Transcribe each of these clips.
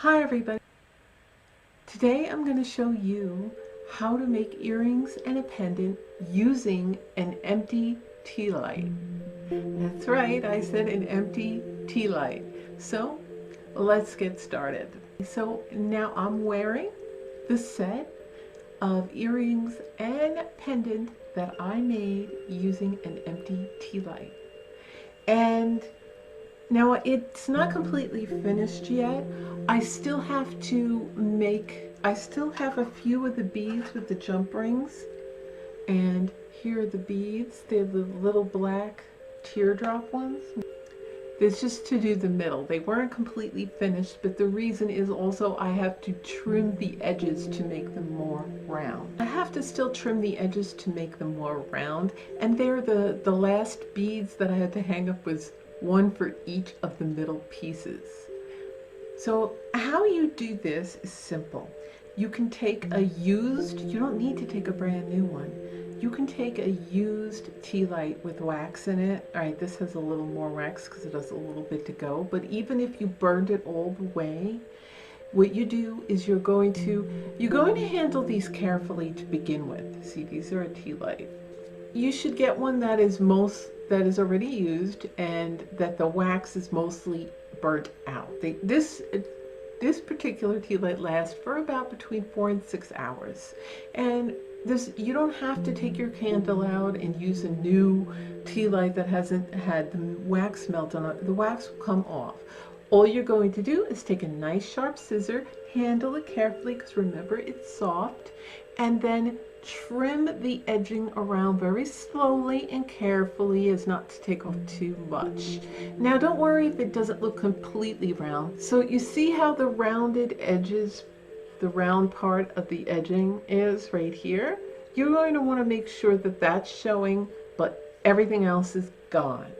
Hi everybody. Today I'm going to show you how to make earrings and a pendant using an empty tea light. That's right, I said an empty tea light. So let's get started. So now I'm wearing the set of earrings and pendant that I made using an empty tea light. And now it's not completely finished yet. I still have a few of the beads with the jump rings. And here are the beads. They're the little black teardrop ones. This is just to do the middle. They weren't completely finished, but the reason is also I have to trim the edges to make them more round. I have to still trim the edges to make them more round. And they're the last beads that I had to hang up was one for each of the middle pieces. So how you do this is simple. You can take a used, you don't need to take a brand new one. You can take a used tea light with wax in it. All right, this has a little more wax because it has a little bit to go, but even if you burned it all the way, what you do is you're going to handle these carefully to begin with. See, these are a tea light. You should get one that is already used and that the wax is mostly burnt out. This particular tea light lasts for about between 4 and 6 hours. And you don't have to take your candle out and use a new tea light that hasn't had the wax melt on it. The wax will come off. All you're going to do is take a nice sharp scissor, handle it carefully because remember it's soft, and then trim the edging around very slowly and carefully as not to take off too much. Now don't worry if it doesn't look completely round. So you see how the rounded edges, the round part of the edging is right here? You're going to want to make sure that that's showing, but everything else is gone.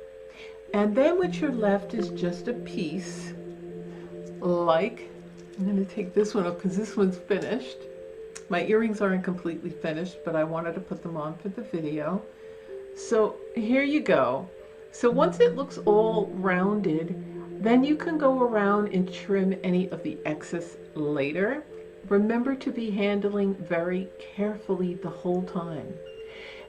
And then what you're left is just a piece like, I'm going to take this one up because this one's finished. My earrings aren't completely finished, but I wanted to put them on for the video. So here you go. So once it looks all rounded, then you can go around and trim any of the excess later. Remember to be handling very carefully the whole time.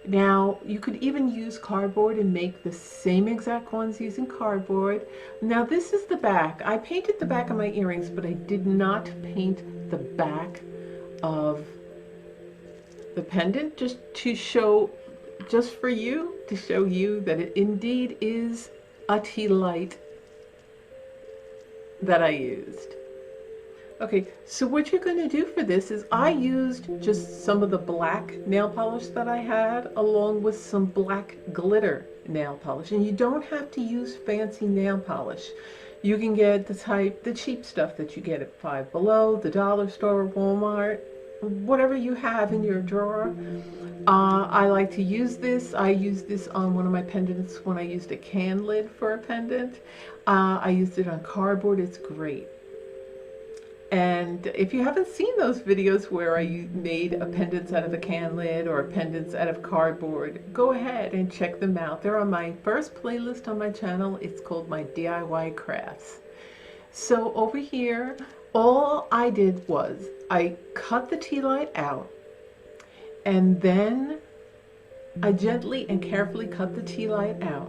Now, you could even use cardboard and make the same exact ones using cardboard. Now, this is the back. I painted the back of my earrings, but I did not paint the back of the pendant just for you, to show you that it indeed is a tea light that I used. Okay, so what you're going to do for this is I used just some of the black nail polish that I had along with some black glitter nail polish. And you don't have to use fancy nail polish. You can get the cheap stuff that you get at Five Below, the dollar store, Walmart, whatever you have in your drawer. I like to use this. I used this on one of my pendants when I used a can lid for a pendant. I used it on cardboard. It's great. And if you haven't seen those videos where I made a pendants out of a can lid or pendants out of cardboard, go ahead and check them out. They're on my first playlist on my channel. It's called my DIY crafts. So over here, all I did was I cut the tea light out, and then I gently and carefully cut the tea light out.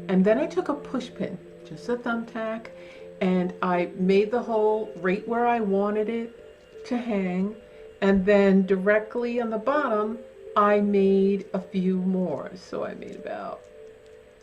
And then I took a push pin, just a thumbtack, and I made the hole right where I wanted it to hang. And then directly on the bottom, I made a few more. So I made about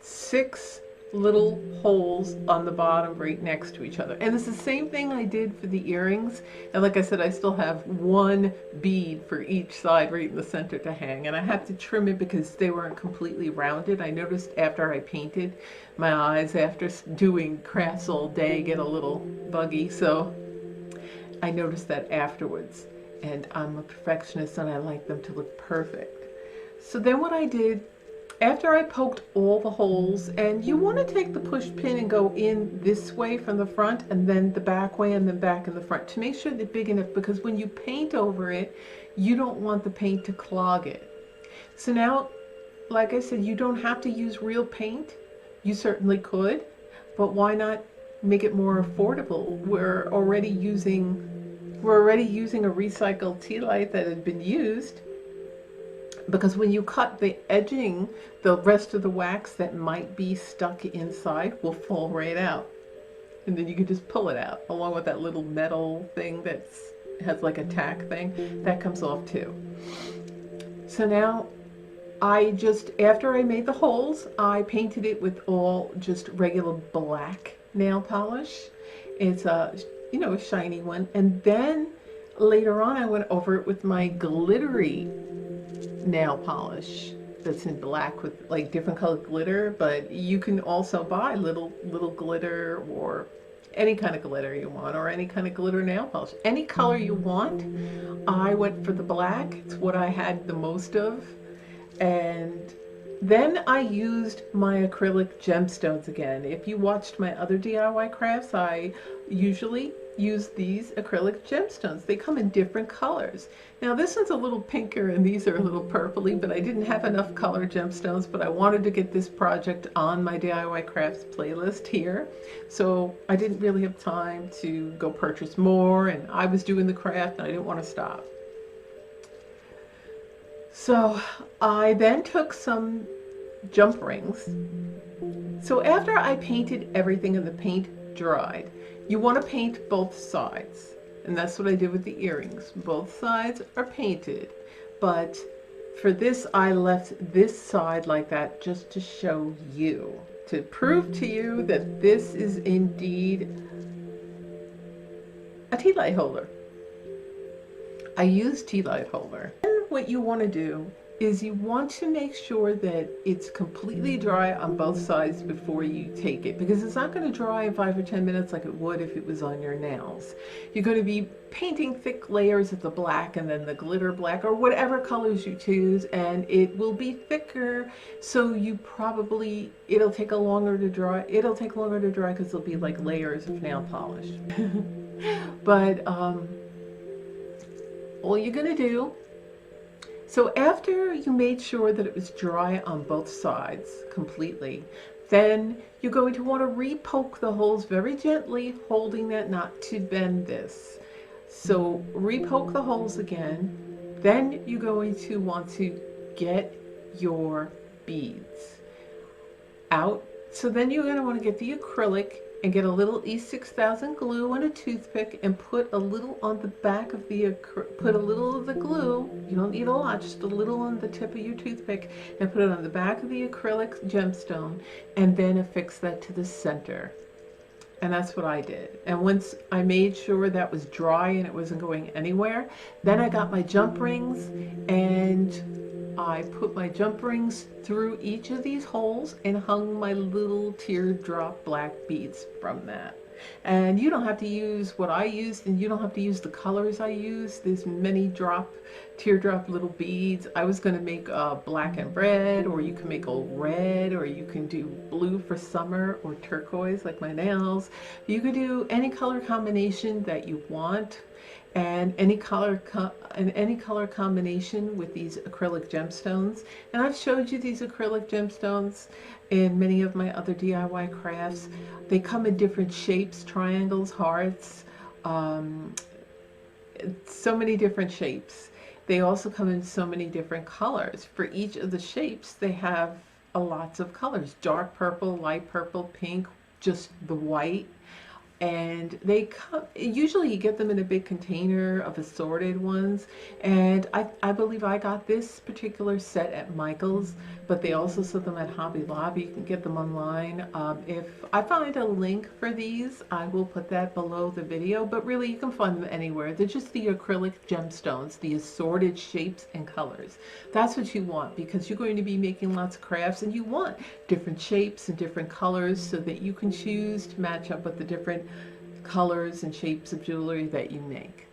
6 little holes on the bottom right next to each other. And it's the same thing I did for the earrings. And like I said, I still have 1 bead for each side right in the center to hang. And I had to trim it because they weren't completely rounded. I noticed after I painted, my eyes after doing crafts all day get a little buggy. So I noticed that afterwards. And I'm a perfectionist and I like them to look perfect. So then what I did, after I poked all the holes, and you want to take the push pin and go in this way from the front and then the back way and then back in the front to make sure they're big enough, because when you paint over it, you don't want the paint to clog it. So now, like I said, you don't have to use real paint. You certainly could, but why not make it more affordable. We're already using a recycled tea light that had been used, because when you cut the edging, the rest of the wax that might be stuck inside will fall right out. And then you can just pull it out, along with that little metal thing that has like a tack thing. That comes off too. So now after I made the holes, I painted it with all just regular black nail polish. It's a shiny one. And then later on I went over it with my glittery nail polish that's in black with like different colored glitter, but you can also buy little glitter or any kind of glitter you want, or any kind of glitter nail polish, any color you want. I went for the black. It's what I had the most of. And then I used my acrylic gemstones again. If you watched my other DIY crafts, I usually use these acrylic gemstones. They come in different colors. Now this one's a little pinker and these are a little purpley, but I didn't have enough color gemstones, but I wanted to get this project on my DIY crafts playlist here. So I didn't really have time to go purchase more, and I was doing the craft and I didn't want to stop. So I then took some jump rings. So after I painted everything and the paint dried, you want to paint both sides. And that's what I did with the earrings. Both sides are painted. But for this, I left this side like that just to show you, to prove to you that this is indeed a tea light holder. I use tea light holder. And what you want to do is you want to make sure that it's completely dry on both sides before you take it, because it's not going to dry in 5 or 10 minutes like it would if it was on your nails. You're going to be painting thick layers of the black and then the glitter black or whatever colors you choose, and it will be thicker, so it'll take longer to dry. It'll take longer to dry because there'll be like layers of nail polish. But all you're going to do, so after you made sure that it was dry on both sides completely, then you're going to want to re-poke the holes very gently, holding that not to bend this. So re-poke the holes again. Then you're going to want to get your beads out. So then you're going to want to get the acrylic and get a little E6000 glue and a toothpick and put a little on the back of put a little of the glue, you don't need a lot, just a little on the tip of your toothpick, and put it on the back of the acrylic gemstone, and then affix that to the center. And that's what I did. And once I made sure that was dry and it wasn't going anywhere, then I got my jump rings and I put my jump rings through each of these holes and hung my little teardrop black beads from that. And you don't have to use what I used, and you don't have to use the colors I used. There's many teardrop little beads. I was going to make black and red, or you can make all red, or you can do blue for summer, or turquoise like my nails. You could do any color combination that you want, and any color combination with these acrylic gemstones. And I've showed you these acrylic gemstones in many of my other DIY crafts. They come in different shapes, triangles, hearts, so many different shapes. They also come in so many different colors. For each of the shapes, they have lots of colors: dark purple, light purple, pink, just the white. And they come, usually you get them in a big container of assorted ones. And I believe I got this particular set at Michael's, but they also sell them at Hobby Lobby. You can get them online. If I find a link for these, I will put that below the video, but really you can find them anywhere. They're just the acrylic gemstones, the assorted shapes and colors. That's what you want, because you're going to be making lots of crafts and you want different shapes and different colors so that you can choose to match up with the different colors and shapes of jewelry that you make.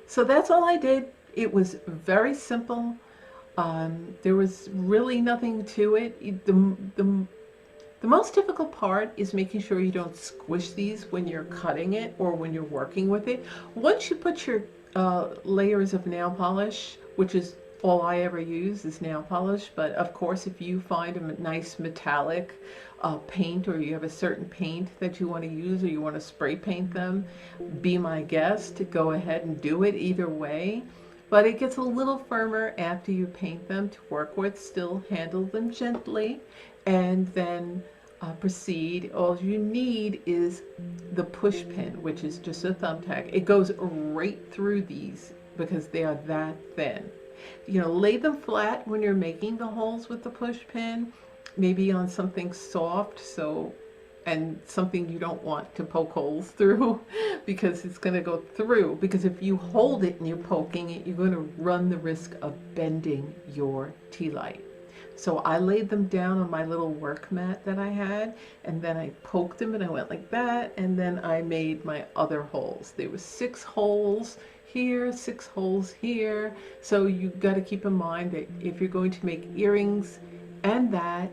So that's all I did. It was very simple. There was really nothing to it. The most difficult part is making sure you don't squish these when you're cutting it or when you're working with it. Once you put your layers of nail polish, which is all I ever use is nail polish, but of course if you find a nice metallic paint, or you have a certain paint that you want to use, or you want to spray paint them, be my guest. Go ahead and do it either way. But it gets a little firmer after you paint them to work with. Still handle them gently, and then proceed. All you need is the push pin, which is just a thumbtack. It goes right through these because they are that thin. You know, lay them flat when you're making the holes with the push pin, maybe on something soft, and something you don't want to poke holes through because it's going to go through. Because if you hold it and you're poking it, you're going to run the risk of bending your tea light. So I laid them down on my little work mat that I had, and then I poked them and I went like that, and then I made my other holes. There were 6 holes here, 6 holes here. So you got to keep in mind that if you're going to make earrings and that,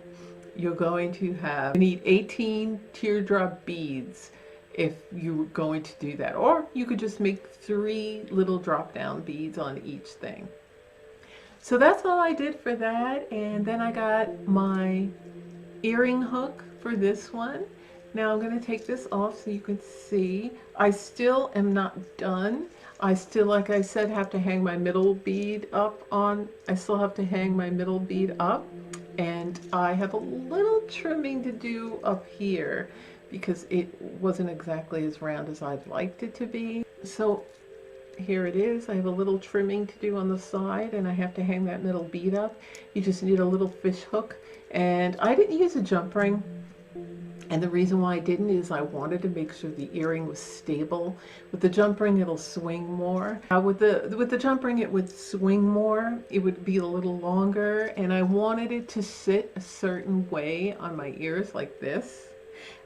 you're going to need 18 teardrop beads if you're going to do that. Or you could just make 3 little drop down beads on each thing. So that's all I did for that. And then I got my earring hook for this one. Now I'm going to take this off so you can see. I still am not done. I still, like I said, have to hang my middle bead up on. I still have to hang my middle bead up. And I have a little trimming to do up here because it wasn't exactly as round as I'd liked it to be. So here it is. I have a little trimming to do on the side, and I have to hang that middle bead up. You just need a little fish hook, and I didn't use a jump ring. And the reason why I didn't is I wanted to make sure the earring was stable. With the jump ring, it'll swing more. With the jump ring, it would swing more. It would be a little longer, and I wanted it to sit a certain way on my ears, like this.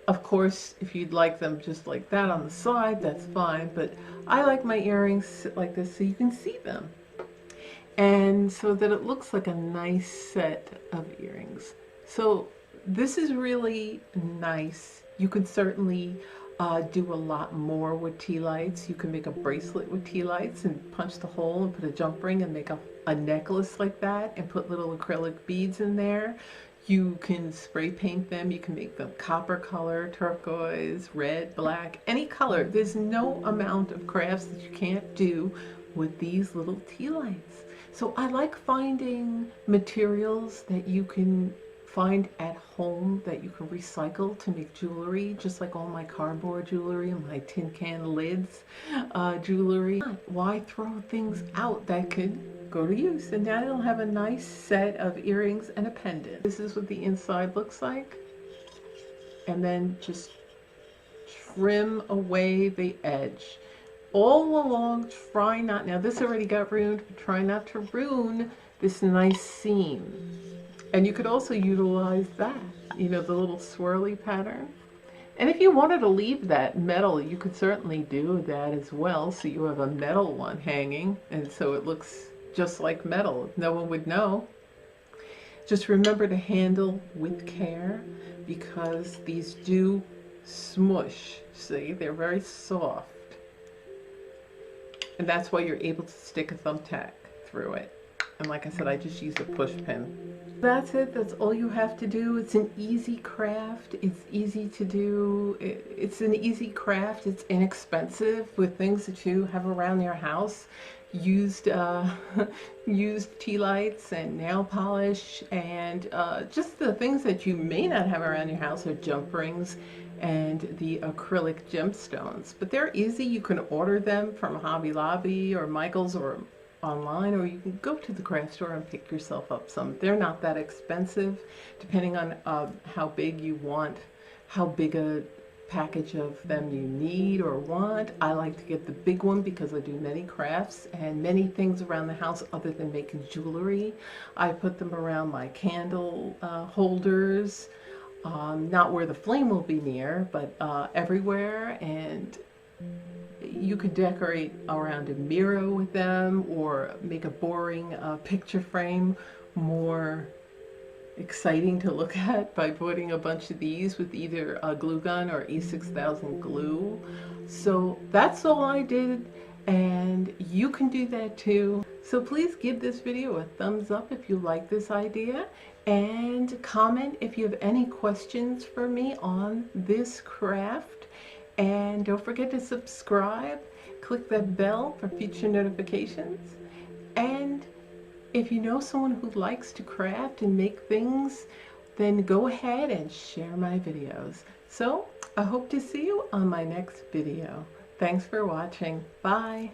Of course, if you'd like them just like that on the side, that's fine. But I like my earrings sit like this so you can see them, and so that it looks like a nice set of earrings. So this is really nice. You can certainly do a lot more with tea lights. You can make a bracelet with tea lights and punch the hole and put a jump ring and make a necklace like that and put little acrylic beads in there. You can spray paint them. You can make them copper color, turquoise, red, black, any color. There's no amount of crafts that you can't do with these little tea lights. So I like finding materials that you can find at home that you can recycle to make jewelry, just like all my cardboard jewelry and my tin can lids jewelry. Why throw things out that could go to use? And now you'll have a nice set of earrings and a pendant. This is what the inside looks like. And then just trim away the edge. All along, try not, now this already got ruined, but try not to ruin this nice seam. And you could also utilize that, you know, the little swirly pattern. And if you wanted to leave that metal, you could certainly do that as well. So you have a metal one hanging, and so it looks just like metal. No one would know. Just remember to handle with care because these do smush. See, they're very soft. And that's why you're able to stick a thumbtack through it. And like I said, I just use a push pin. That's it. That's all you have to do. It's an easy craft. It's easy to do. It's an easy craft. It's inexpensive with things that you have around your house. Used tea lights and nail polish and just the things that you may not have around your house are jump rings and the acrylic gemstones. But they're easy. You can order them from Hobby Lobby or Michael's or online, or you can go to the craft store and pick yourself up some. They're not that expensive, depending on how big you want, how big a package of them you need or want. I like to get the big one because I do many crafts and many things around the house other than making jewelry. I put them around my candle holders, not where the flame will be near, but everywhere. And you could decorate around a mirror with them or make a boring picture frame more exciting to look at by putting a bunch of these with either a glue gun or E6000 glue. So that's all I did. and you can do that too. So please give this video a thumbs up if you like this idea, and comment if you have any questions for me on this craft. And don't forget to subscribe, click that bell for future notifications. And if you know someone who likes to craft and make things, then go ahead and share my videos. So I hope to see you on my next video. Thanks for watching. Bye.